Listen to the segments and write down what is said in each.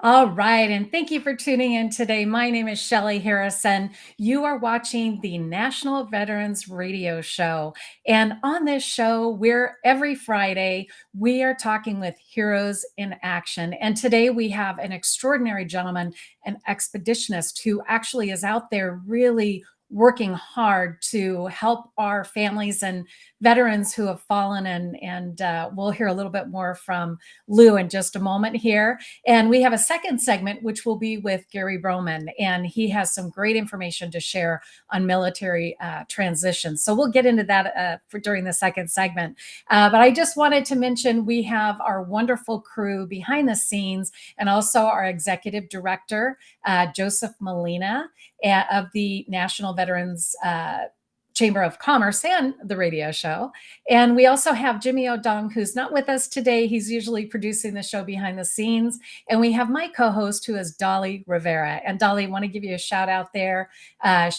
All right, and thank you for tuning in today. My name is Shelly Harrison. You are watching the National Veterans Radio Show. And on this show, every Friday, we are talking with heroes in action. And today we have an extraordinary gentleman, an expeditionist who actually is out there really working hard to help our families and veterans who have fallen. And we'll hear a little bit more from Lou in just a moment here. And we have a second segment, which will be with Gary Broman, and he has some great information to share on military transitions. So we'll get into that during the second segment. But I just wanted to mention we have our wonderful crew behind the scenes and also our executive director, Joseph Molina of the National Veterans Chamber of Commerce and the radio show. And we also have Jimmy O'Dong, who's not with us today. He's usually producing the show behind the scenes. And we have my co-host, who is Dolly Rivera. And Dolly, I want to give you a shout out there.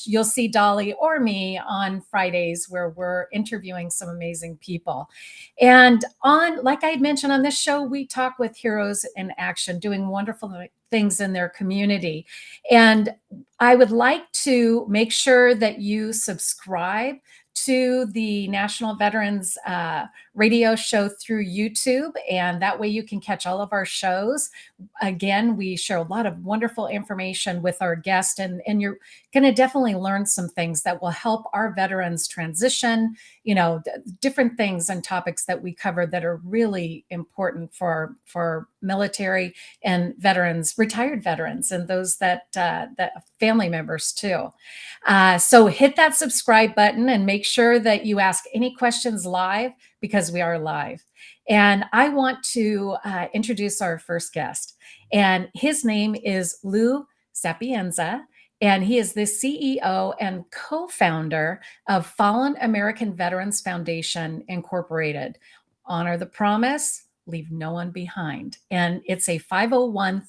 You'll see Dolly or me on Fridays where we're interviewing some amazing people. And like I had mentioned on this show, we talk with heroes in action, doing wonderful things in their community. And I would like to make sure that you subscribe to the National Veterans Radio Show through YouTube, and that way you can catch all of our shows. Again, we share a lot of wonderful information with our guests, and you're going to definitely learn some things that will help our veterans transition, different things and topics that we cover that are really important for military and veterans, retired veterans, and those that family members too. So hit that subscribe button and make sure that you ask any questions live, because we are live. And I want to introduce our first guest, and his name is Lou Sapienza. And he is the CEO and co-founder of Fallen American Veterans Foundation, Incorporated. Honor the promise, leave no one behind. And it's a 501c3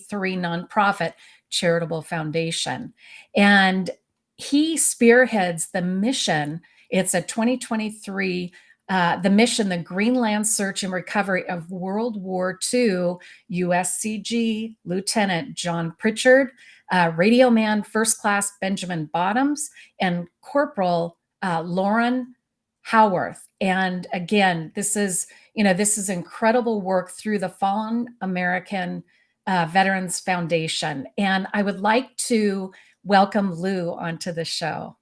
nonprofit charitable foundation. And he spearheads the mission. It's a 2023 the mission, the Greenland Search and Recovery of World War II USCG Lieutenant John Pritchard, Radio Man First Class Benjamin Bottoms, and Corporal Lauren Howarth. And again, this is incredible work through the Fallen American Veterans Foundation. And I would like to welcome Lou onto the show.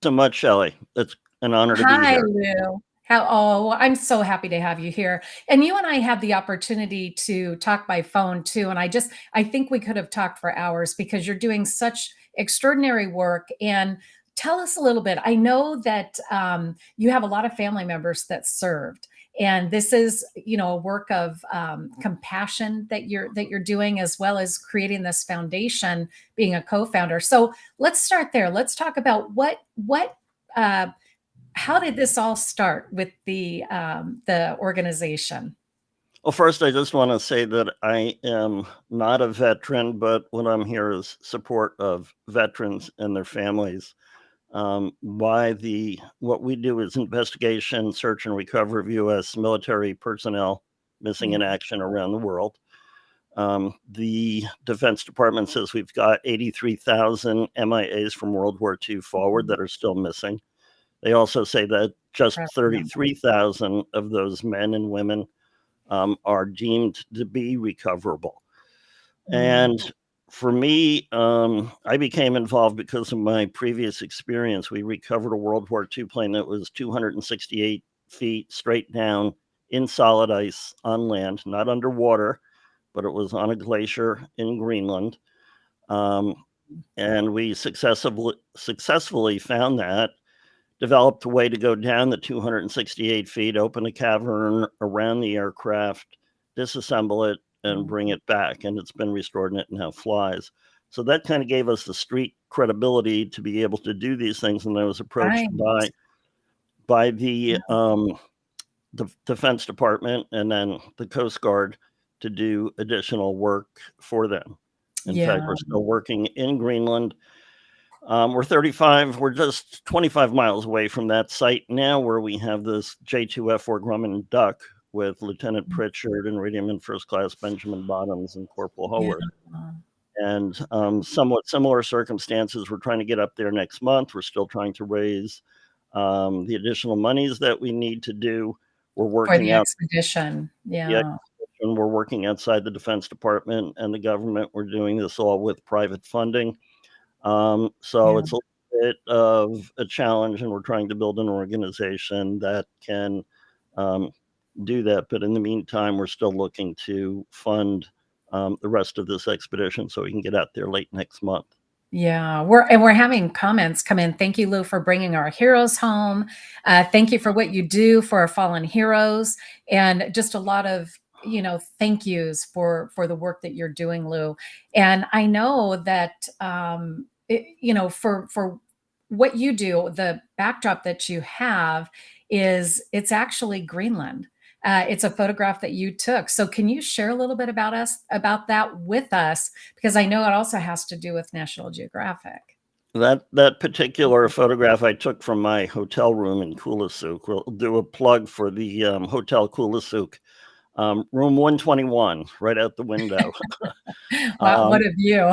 So much, Shelley. It's an honor to be here. Hi, Lou. I'm so happy to have you here. And you and I had the opportunity to talk by phone too. And I think we could have talked for hours, because you're doing such extraordinary work. And tell us a little bit. I know that you have a lot of family members that served. And this is, a work of compassion that you're doing, as well as creating this foundation, being a co-founder. So let's start there. Let's talk about how did this all start with the organization? Well, first, I just want to say that I am not a veteran, but what I'm here is support of veterans and their families. What we do is investigation, search, and recovery of U.S. military personnel missing in action around the world. The Defense Department says we've got 83,000 MIAs from World War II forward that are still missing. They also say that just 33,000 of those men and women are deemed to be recoverable. And for me, I became involved because of my previous experience. We recovered a World War II plane that was 268 feet straight down in solid ice on land, not underwater, but it was on a glacier in Greenland. And we successfully found that, developed a way to go down the 268 feet, open a cavern around the aircraft, disassemble it, and bring it back. And it's been restored, and it now flies. So that kind of gave us the street credibility to be able to do these things. And I was approached Right. by the Defense Department and then the Coast Guard to do additional work for them. In fact, Yeah. we're still working in Greenland. We're just 25 miles away from that site now, where we have this J2F4 Grumman duck with Lieutenant Pritchard and Radioman First Class Benjamin Bottoms and Corporal Yeah. Howard. And somewhat similar circumstances. We're trying to get up there next month. We're still trying to raise the additional monies that we need to do. We're For working the out expedition. the Yeah. expedition. We're working outside the Defense Department and the government. We're doing this all with private funding. So Yeah. it's a bit of a challenge, and we're trying to build an organization that can do that. But in the meantime, we're still looking to fund the rest of this expedition so we can get out there late next month. Yeah, we're having comments come in. Thank you, Lou, for bringing our heroes home. Thank you for what you do for our fallen heroes, and just a lot of thank yous for the work that you're doing, Lou. And I know that for what you do, the backdrop that you have is it's actually Greenland. It's a photograph that you took. So can you share a little bit about that with us? Because I know it also has to do with National Geographic. That particular photograph I took from my hotel room in Kulisuk. We'll do a plug for the Hotel Kulisuk, room 121, right out the window. Wow, what a view.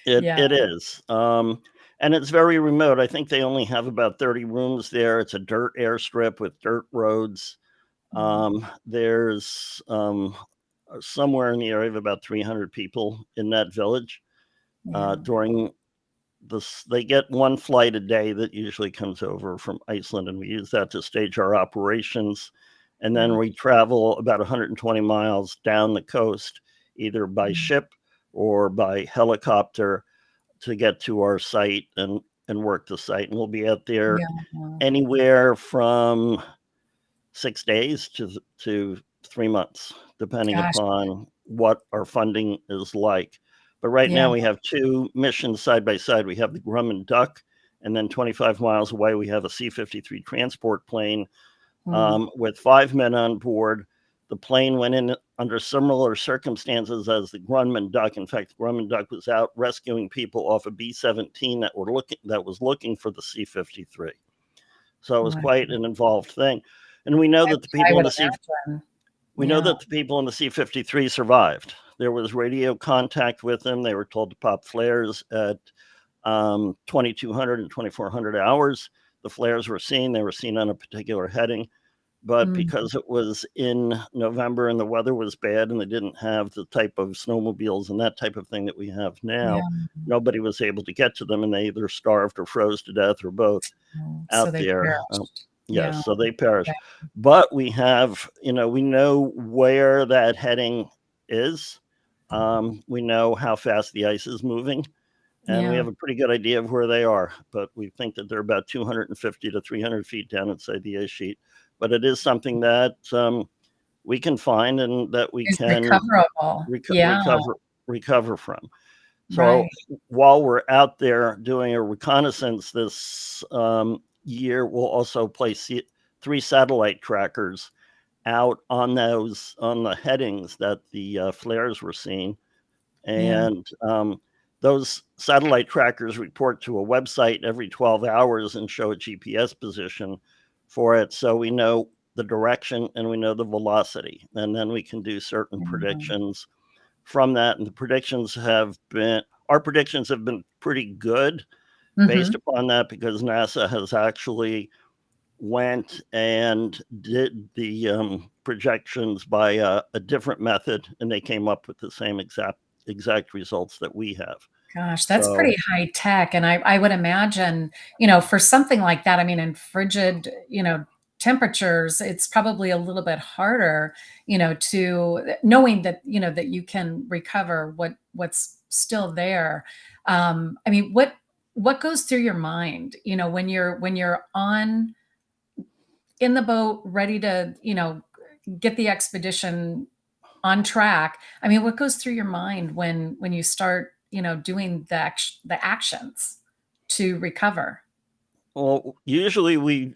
Yeah. It is. And it's very remote. I think they only have about 30 rooms there. It's a dirt airstrip with dirt roads. There's somewhere in the area of about 300 people in that village. Yeah. During this, they get one flight a day that usually comes over from Iceland, and we use that to stage our operations. And then we travel about 120 miles down the coast, either by ship or by helicopter, to get to our site and work the site. And we'll be out there Yeah. anywhere from 6 days to 3 months, depending Gosh. upon what our funding is like. But right Yeah. now we have 2 missions side by side. We have the Grumman duck, and then 25 miles away we have a C-53 transport plane with 5 men on board. The plane went in under similar circumstances as the Grumman duck. In fact, the Grumman duck was out rescuing people off a B-17 that was looking for the C-53. So it was Wow. quite an involved thing. And we know that the I people in would the imagine. we know Yeah. that the people in the C-53 survived. There was radio contact with them. They were told to pop flares at 2200 and 2400 hours. The flares were seen. They were seen on a particular heading. But because it was in November and the weather was bad and they didn't have the type of snowmobiles and that type of thing that we have now, nobody was able to get to them, and they either starved or froze to death or both So out they there. perished. Yes, Yeah. so they perished. But we have, we know where that heading is. We know how fast the ice is moving, and we Yeah. have a pretty good idea of where they are. But we think that they're about 250 to 300 feet down inside the ice sheet. But it is something that we can find and that we It's can recoverable. Yeah. recover from. So Right. while we're out there doing a reconnaissance this year, we'll also place 3 satellite trackers out on the headings that the flares were seen, Yeah. and those satellite trackers report to a website every 12 hours and show a GPS position for it, so we know the direction and we know the velocity, and then we can do certain predictions from that. And our predictions have been pretty good based upon that, because NASA has actually went and did the projections by a different method, and they came up with the same exact results that we have. Gosh, that's So pretty high tech, and I would imagine, for something like that, I mean, in frigid, temperatures, it's probably a little bit harder, to knowing that, that you can recover what's still there. I mean, what goes through your mind, when you're on in the boat, ready to, get the expedition on track? I mean, what goes through your mind when you start, doing the actions to recover? Well, usually we've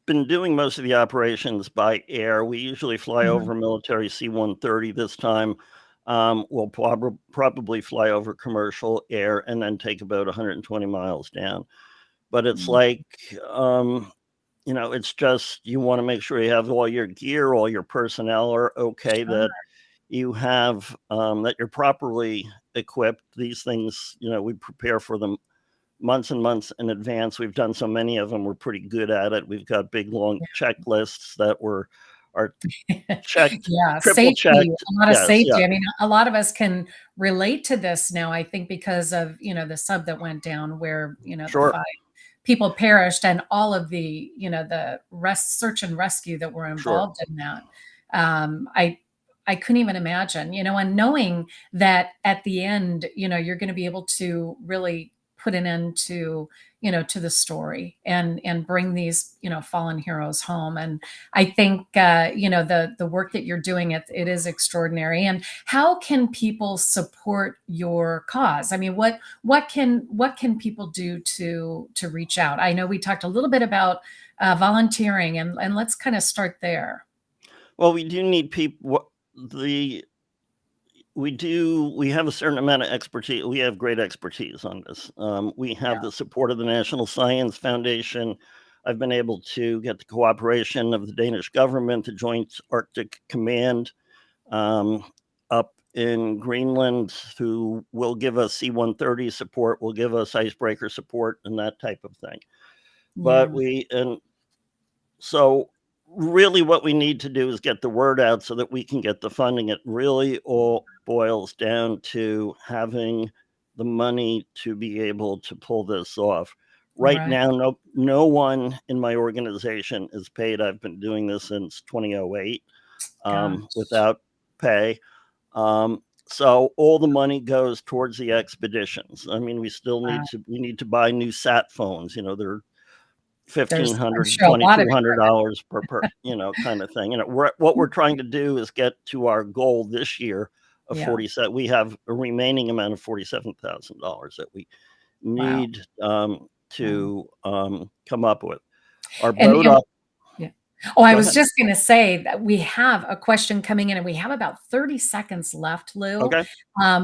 been doing most of the operations by air. We usually fly Mhm. over military C-130 this time. We'll probably fly over commercial air and then take about 120 miles down. But it's Mm. like, it's just you want to make sure you have all your gear, all your personnel are okay, Sure. that you have that you're properly equipped. These things, we prepare for them months and months in advance. We've done so many of them, we're pretty good at it. We've got big long checklists that are checked, Yeah, triple safety, checked. a lot of Yes, yeah, safety. I mean, a lot of us can relate to this now, I think because of, the sub that went down where, the sure, 5 people perished and all of the, the search and rescue that were sure. involved in that. I couldn't even imagine, and knowing that at the end, you're going to be able to really put an end to, to the story and bring these, fallen heroes home. And I think the work that you're doing, it is extraordinary. And how can people support your cause? I mean, what can people do to reach out? I know we talked a little bit about volunteering, and let's kind of start there. Well, we do need people. The we have a certain amount of expertise. We have great expertise on this. We Yeah. have the support of the National Science Foundation. I've been able to get the cooperation of the Danish government, the Joint Arctic Command, up in Greenland, who will give us C-130 support, will give us icebreaker support, and that type of thing. But Yeah. so really what we need to do is get the word out so that we can get the funding. It really all boils down to having the money to be able to pull this off. Right Right. now, no one in my organization is paid. I've been doing this since 2008 Gosh. without pay. So all the money goes towards the expeditions. I mean, Wow. we need to buy new sat phones. They're I'm 1,500 sure a lot of $2,200 per kind of thing. What we're trying to do is get to our goal this year of yeah. 47. We have a remaining amount of $47,000 that we Wow. need Wow. to come up with. Our And boat and up. yeah. Oh, I Go was ahead. just gonna say that we have a question coming in, and we have about 30 seconds left, Lou. Okay.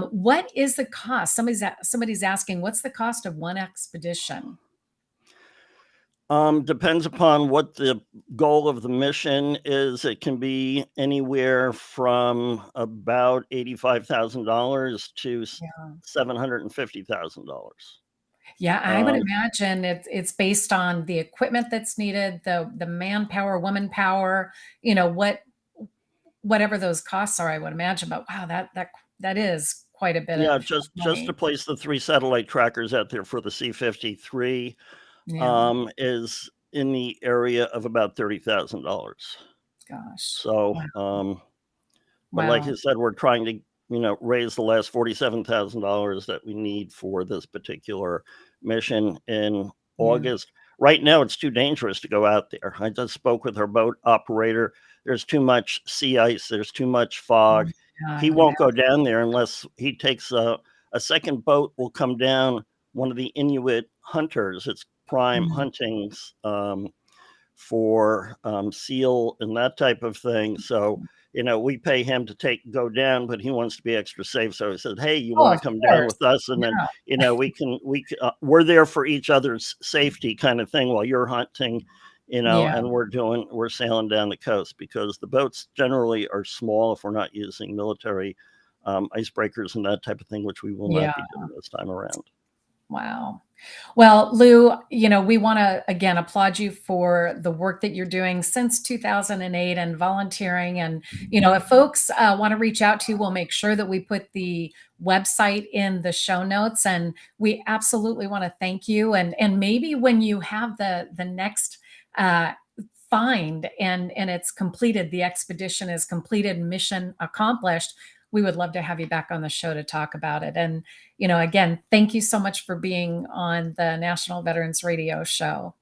What is the cost? Somebody's asking, what's the cost of one expedition? Depends upon what the goal of the mission is. It can be anywhere from about $85,000 to Yeah. $750,000. Yeah, I would Um, imagine it's based on the equipment that's needed, the manpower, woman power, whatever those costs are, I would imagine. But wow, that is quite a bit yeah, of just to money. place the 3 satellite trackers out there for the C-53 Yeah. is in the area of about $30,000. Gosh. So, Wow. but like I Wow. said, we're trying to, raise the last $47,000 that we need for this particular mission in Yeah. August. Right now, it's too dangerous to go out there. I just spoke with our boat operator. There's too much sea ice. There's too much Oh, fog. yeah, I He would won't go imagine. down there unless he takes a second boat will come down. One of the Inuit hunters. It's prime Mm. hunting's for seal and that type of thing. So we pay him to go down, but he wants to be extra safe. So he said, "Hey, you Oh, want to of come down course. with us?" And then Yeah. we're there for each other's safety, kind of thing, while you're hunting, Yeah. and we're sailing down the coast because the boats generally are small if we're not using military icebreakers and that type of thing, which we will not Yeah. be doing this time around. Wow. Well, Lou, we want to again applaud you for the work that you're doing since 2008 and volunteering. And, if folks want to reach out to you, we'll make sure that we put the website in the show notes. And we absolutely want to thank you. And maybe when you have the next uh, find and it's completed, the expedition is completed, mission accomplished, we would love to have you back on the show to talk about it. And again, thank you so much for being on the National Veterans Radio Show.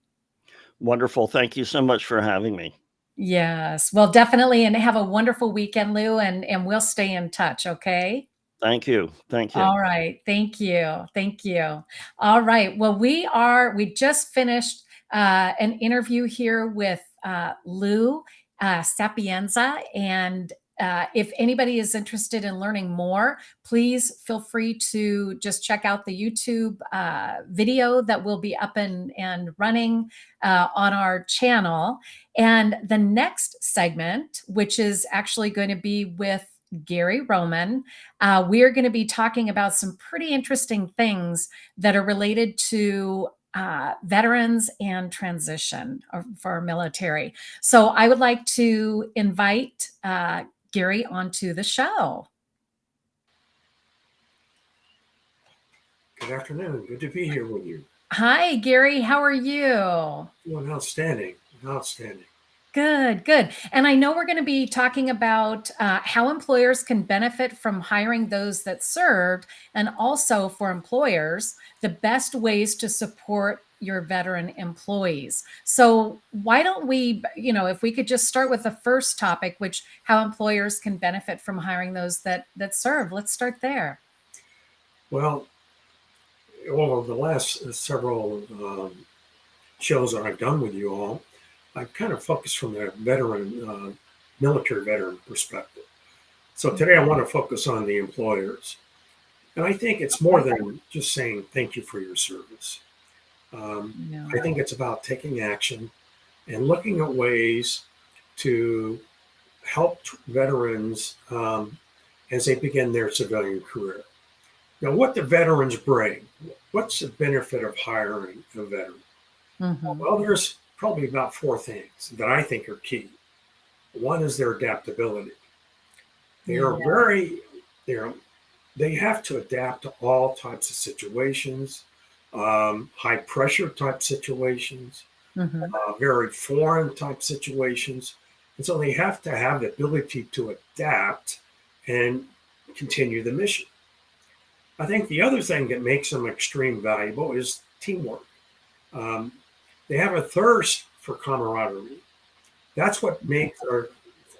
Wonderful. Thank you so much for having me. Yes. Well, definitely. And have a wonderful weekend, Lou. And we'll stay in touch. Okay. Thank you. Thank you. All right. Thank you. Thank you. All right. Well, we just finished an interview here with Lou Sapienza. And if anybody is interested in learning more, please feel free to just check out the YouTube video that will be up and running on our channel. And the next segment, which is actually going to be with Gary Roman, we're going to be talking about some pretty interesting things that are related to veterans and transition for our military. So I would like to invite Gary onto the show. Good afternoon. Good to be here with you. Hi, Gary. How are you? Doing outstanding. Outstanding. Good, good. And I know we're going to be talking about how employers can benefit from hiring those that served, and also for employers, the best ways to support your veteran employees. So why don't we, if we could just start with the first topic, which how employers can benefit from hiring those that serve. Let's start there. Well, over the last several shows that I've done with you all, I've kind of focused from the veteran, military veteran perspective. So today I want to focus on the employers. And I think it's more than just saying thank you for your service. I think it's about taking action and looking at ways to help veterans as they begin their civilian career. Now, what do veterans bring? What's the benefit of hiring a veteran? Mm-hmm. Well, there's probably about four things that I think are key. One is their adaptability. They have to adapt to all types of situations, high pressure type situations, mm-hmm. Very foreign type situations. And so they have to have the ability to adapt and continue the mission. I think the other thing that makes them extremely valuable is teamwork. They have a thirst for camaraderie. That's what makes our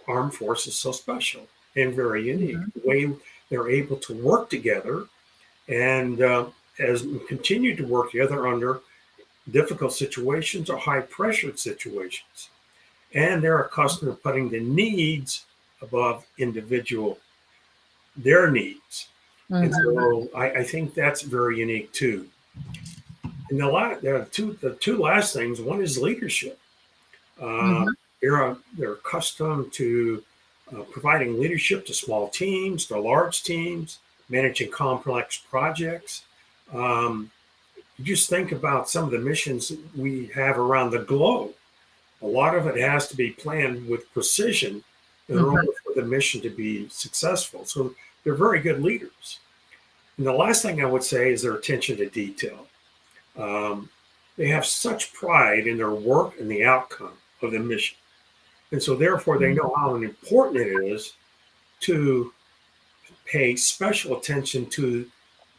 armed forces so special and very unique. Mm-hmm. The way they're able to work together and as continue to work together under difficult situations or high pressured situations. And they're accustomed to putting the needs above their needs. Mm-hmm. And so I think that's very unique too. And the two last things, one is leadership. Mm-hmm. They're accustomed to providing leadership to small teams, to large teams, managing complex projects. Just think about some of the missions we have around the globe. A lot of it has to be planned with precision in order for the mission to be successful. So they're very good leaders. And the last thing I would say is their attention to detail. They have such pride in their work and the outcome of the mission. And so therefore they know how important it is to pay special attention to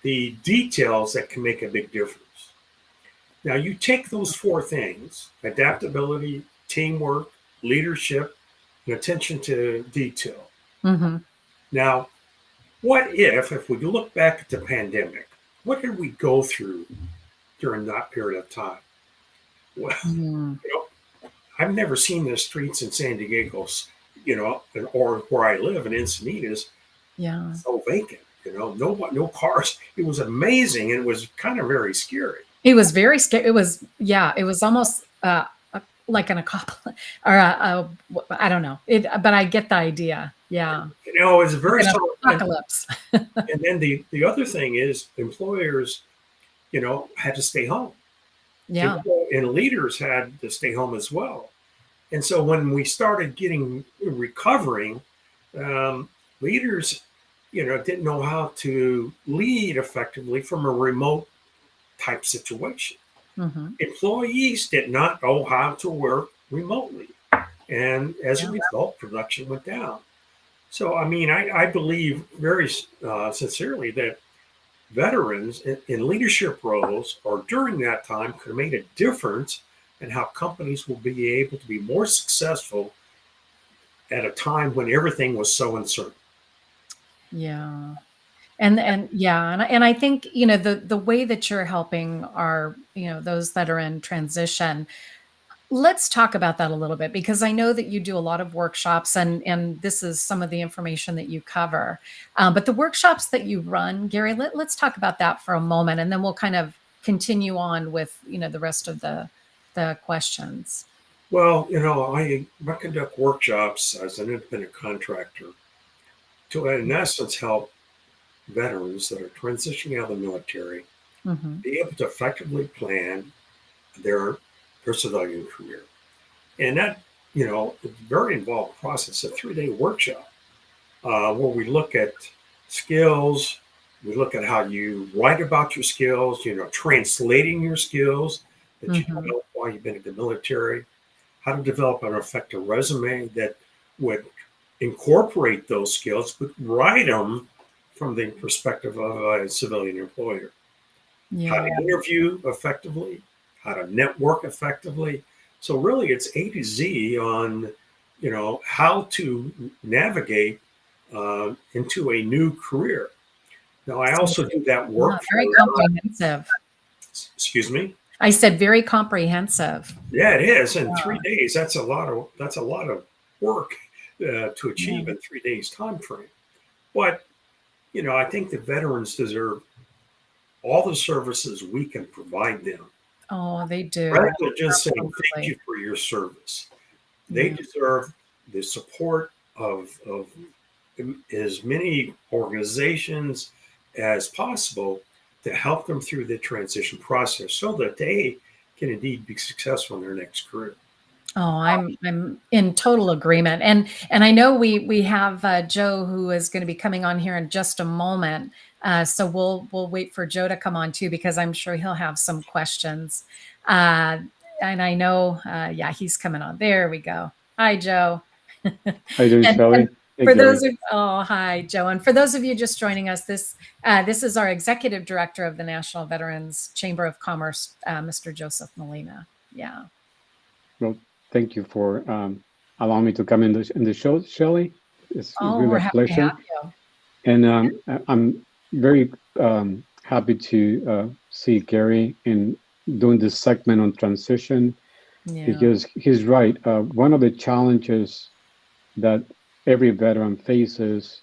the details that can make a big difference. Now you take those four things: adaptability, teamwork, leadership, and attention to detail. Mm-hmm. Now, what if we look back at the pandemic, what did we go through during that period of time? Well, I've never seen the streets in San Diego, or where I live in Encinitas, so vacant. No cars. It was amazing, and it was kind of very scary. It was very scary. It was almost like an apocalypse, or I don't know. But I get the idea. Yeah. It's very like apocalypse. And then the other thing is employers, had to stay home. Yeah. And leaders had to stay home as well. And so when we started recovering, leaders, didn't know how to lead effectively from a remote type situation. Mm-hmm. Employees did not know how to work remotely. And as a result, production went down. So, I believe very sincerely that veterans in leadership roles or during that time could have made a difference in how companies will be able to be more successful at a time when everything was so uncertain. Yeah. And yeah, and I think, you know, the way that you're helping our, you know, those that are in transition. Let's talk about that a little bit, because I know that you do a lot of workshops, and this is some of the information that you cover. But the workshops that you run, Gary, let's talk about that for a moment, and then we'll kind of continue on with, you know, the rest of the questions. Well, I conduct workshops as an independent contractor to, in essence, help veterans that are transitioning out of the military Hmm. be able to effectively plan their their civilian career. And that, it's a very involved process, a 3-day workshop where we look at skills, we look at how you write about your skills, translating your skills that you Hmm. developed while you've been in the military, how to develop an effective resume that would incorporate those skills, but write them from the perspective of a civilian employer. How Yeah. to interview effectively, how to network effectively. So really, it's A to Z on, how to navigate into a new career. Now, I So, also do that yeah, work very for, comprehensive. excuse me. I said very comprehensive. Yeah, it is. In Yeah. 3 days, that's a lot of work to Yeah. achieve in 3 days time frame. But I think the veterans deserve all the services we can provide them, Oh, they do. rather than just saying thank Absolutely. you for your service. They Yeah. deserve the support of as many organizations as possible to help them through the transition process so that they can indeed be successful in their next career. Oh, I'm in total agreement, and I know we have Joe, who is going to be coming on here in just a moment. So we'll wait for Joe to come on too, because I'm sure he'll have some questions. Uh, and I know, yeah, he's coming on. There we go. Hi, Joe. How you doing, And Shelley? Hey, for Gary. those of oh, hi, Joe, and for those of you just joining us, this is our executive director of the National Veterans Chamber of Commerce, Mr. Joseph Molina. Yeah. Well, thank you for allowing me to come in the show, Shelley. It's Oh, really we're a happy to have pleasure, you. and I'm very happy to see Gary in doing this segment on transition Yeah. because he's right. One of the challenges that every veteran faces,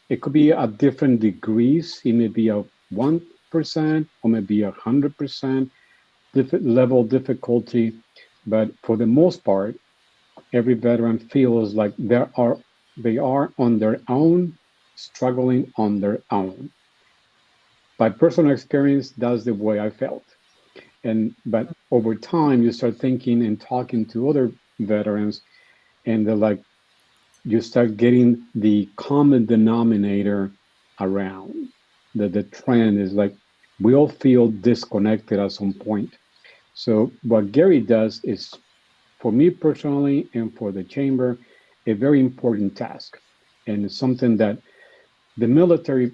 it could be at different degrees. It may be a 1% or maybe 100% level of difficulty, but for the most part, every veteran feels like they are on their own, struggling on their own. By personal experience, that's the way I felt. But over time, you start thinking and talking to other veterans, and they're like, you start getting the common denominator around. The trend is like we all feel disconnected at some point. So what Gary does is, for me personally and for the chamber, a very important task, and it's something that the military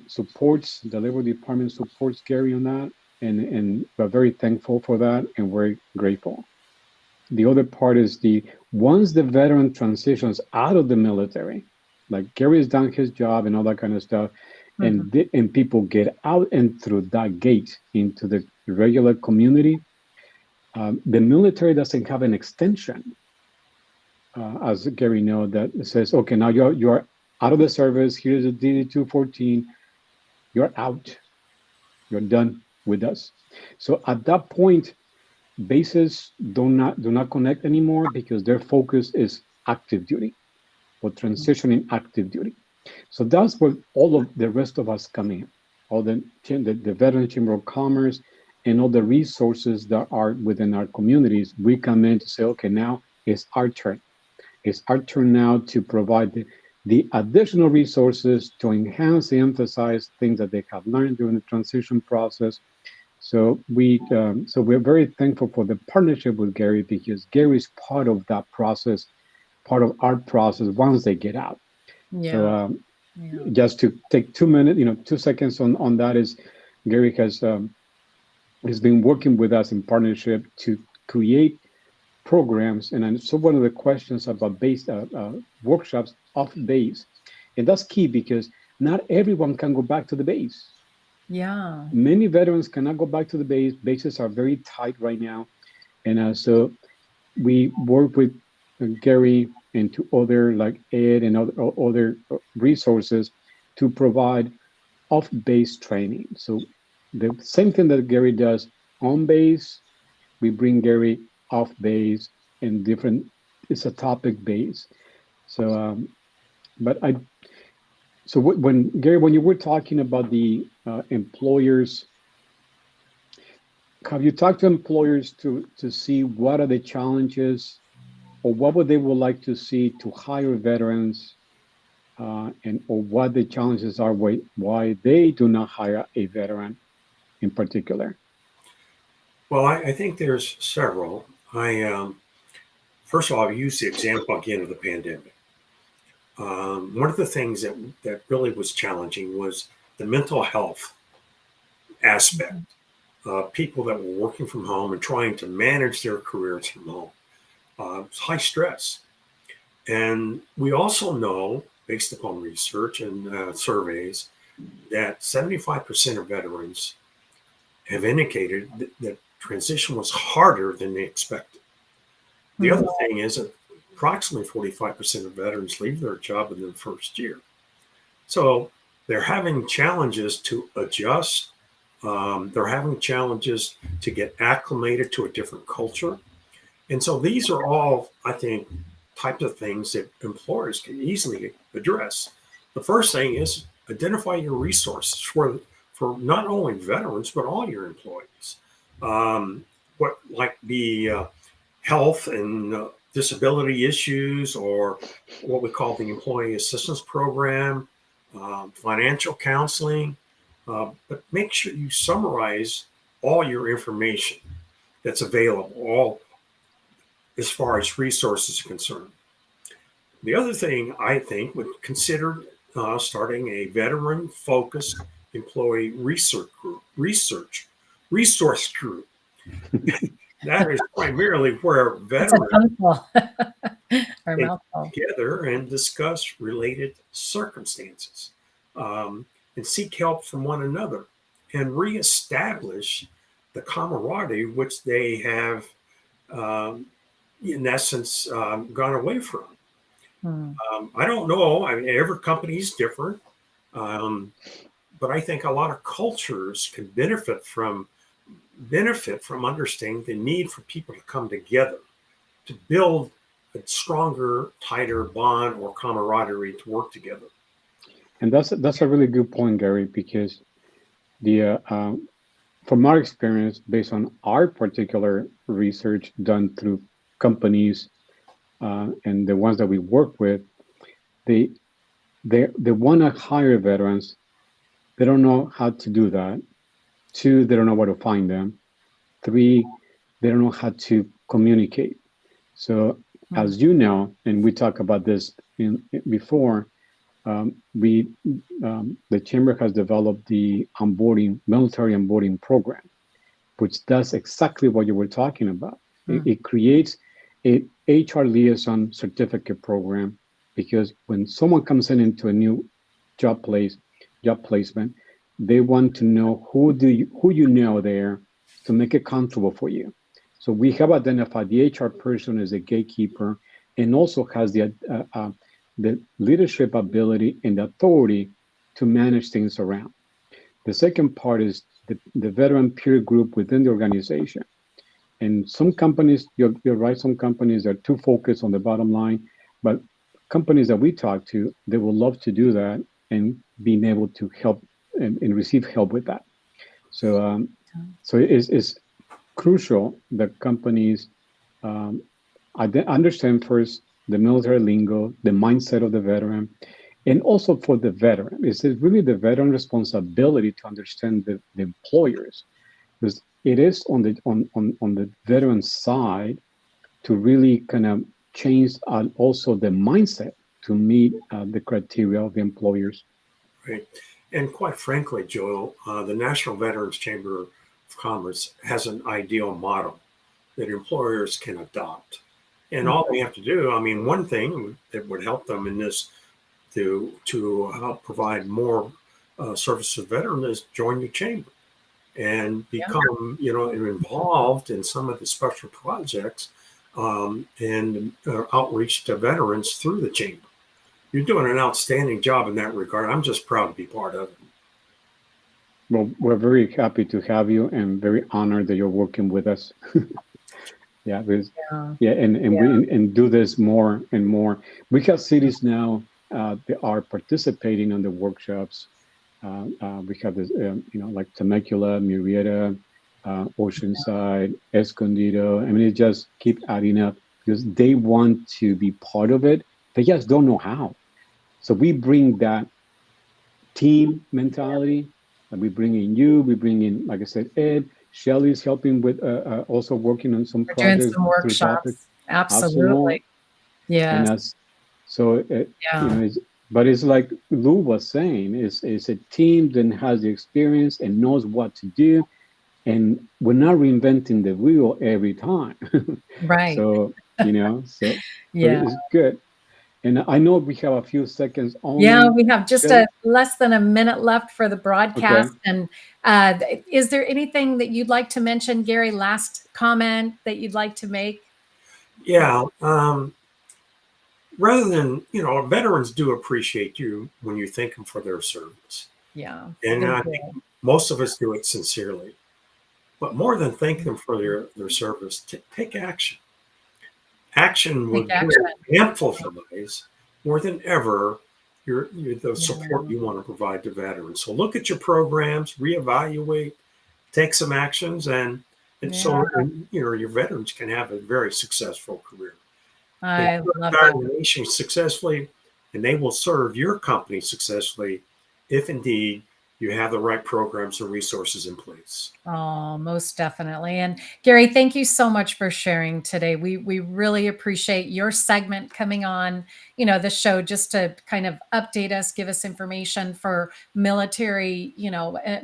supports. The Labor Department supports Gary on that, and we're very thankful for that, and we're grateful. The other part is the once the veteran transitions out of the military, like Gary's done his job and all that kind of stuff, Mhm. and people get out and through that gate into the regular community. The military doesn't have an extension, as Gary knows, that says, okay, now you're out of the service. Here's a DD 214. You're out. You're done with us. So at that point, bases do not connect anymore because their focus is active duty or transitioning active duty. So that's where all of the rest of us come in, all the Veteran Chamber of Commerce and all the resources that are within our communities. We come in to say, okay, now it's our turn. It's our turn now to provide the additional resources to enhance and emphasize things that they have learned during the transition process. So we're very thankful for the partnership with Gary because Gary is part of that process, part of our process once they get out. So Yeah. Yeah. just to take 2 minutes, 2 seconds on that is Gary has been working with us in partnership to create programs. And so one of the questions about base workshops off base, and that's key because not everyone can go back to the base. Yeah. Many veterans cannot go back to the base. Bases are very tight right now. And so we work with Gary and to other like Ed and other resources to provide off-base training. So the same thing that Gary does on base, we bring Gary off base and different. It's a topic base. So, but I. So when Gary, when you were talking about the employers, have you talked to employers to see what are the challenges or what would they would like to see to hire veterans, and or what the challenges are why they do not hire a veteran in particular? Well, I think there's several. First of all, I'll use the example again of the pandemic. One of the things that really was challenging was the mental health aspect. People that were working from home and trying to manage their careers from home. It's high stress. And we also know, based upon research and surveys, that 75% of veterans have indicated that transition was harder than they expected. The other thing is that approximately 45% of veterans leave their job in their first year. So they're having challenges to adjust. They're having challenges to get acclimated to a different culture. And so these are all, I think, types of things that employers can easily address. The first thing is identify your resources for not only veterans, but all your employees. What like the health and disability issues, or what we call the employee assistance program, financial counseling, but make sure you summarize all your information that's available, all as far as resources are concerned. The other thing I think would consider starting a veteran-focused employee resource group. That is primarily where veterans get together and discuss related circumstances, and seek help from one another and reestablish the camaraderie which they have, in essence, gone away from. I don't know. I mean, every company is different, but I think a lot of cultures can benefit from understanding the need for people to come together to build a stronger, tighter bond or camaraderie to work together. And that's a really good point, Gary, because the from our experience, based on our particular research done through companies and the ones that we work with, they want to hire veterans. They don't know how to do that. 2, they don't know where to find them. 3, they don't know how to communicate. So, as you know, and we talked about this before, the chamber has developed the military onboarding program, which does exactly what you were talking about. It creates a HR liaison certificate program, because when someone comes into a new job placement, they want to know who you know there to make it comfortable for you. So we have identified the HR person as a gatekeeper, and also has the leadership ability and authority to manage things around. The second part is the veteran peer group within the organization. And some companies, you're right, some companies are too focused on the bottom line, but companies that we talk to, they will love to do that and being able to help and receive help with that. So it's crucial that companies understand first the military lingo, the mindset of the veteran, and also for the veteran. It's really the veteran responsibility to understand the employers, because it is on the veteran side to really kind of change also the mindset to meet the criteria of the employers. Right. And quite frankly, Joel, the National Veterans Chamber of Commerce has an ideal model that employers can adopt. And all they have to do, I mean, one thing that would help them in this to help provide more service to veterans is join your chamber and become, involved in some of the special projects and outreach to veterans through the chamber. You're doing an outstanding job in that regard. I'm just proud to be part of it. Well, we're very happy to have you and very honored that you're working with us. Yeah, and do this more and more. We have cities now that are participating on the workshops. We have this, like Temecula, Murrieta, Oceanside, Escondido. I mean, it just keep adding up because they want to be part of it. They just don't know how. So we bring that team mentality, and we bring in you. We bring in, like I said, Ed. Shelly's helping with also working on some projects. Doing some workshops. Absolutely. Yeah. And that's, so, but it's like Lou was saying, it's a team that has the experience and knows what to do. And we're not reinventing the wheel every time. Right. So, it's good. And I know we have a few seconds only. Yeah, we have just less than a minute left for the broadcast. Okay. And is there anything that you'd like to mention, Gary? Last comment that you'd like to make? Yeah. Rather than, veterans do appreciate you when you thank them for their service. Yeah. And I think most of us do it sincerely. But more than thank them for their service, take action. Action would amplifies more than ever the support you want to provide to veterans. So look at your programs, reevaluate, take some actions, and so your veterans can have a very successful career. I love the nation successfully, and they will serve your company successfully if indeed you have the right programs and resources in place. Oh, most definitely. And Gary, thank you so much for sharing today. We really appreciate your segment coming on, the show just to kind of update us, give us information for military,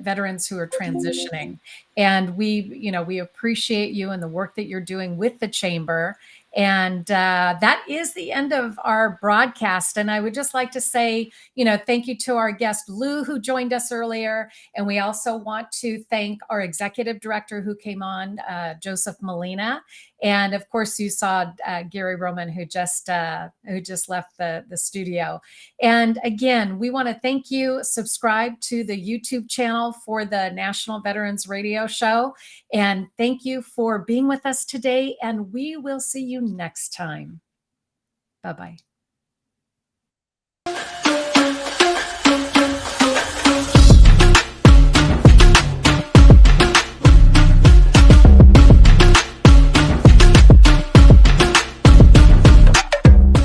veterans who are transitioning. And we appreciate you and the work that you're doing with the chamber. And that is the end of our broadcast. And I would just like to say, thank you to our guest, Lou, who joined us earlier. And we also want to thank our executive director who came on, Joseph Molina. And of course, you saw Gary Roman, who just left the studio. And again, we want to thank you. Subscribe to the YouTube channel for the National Veterans Radio Show. And thank you for being with us today. And we will see you next time. Bye-bye.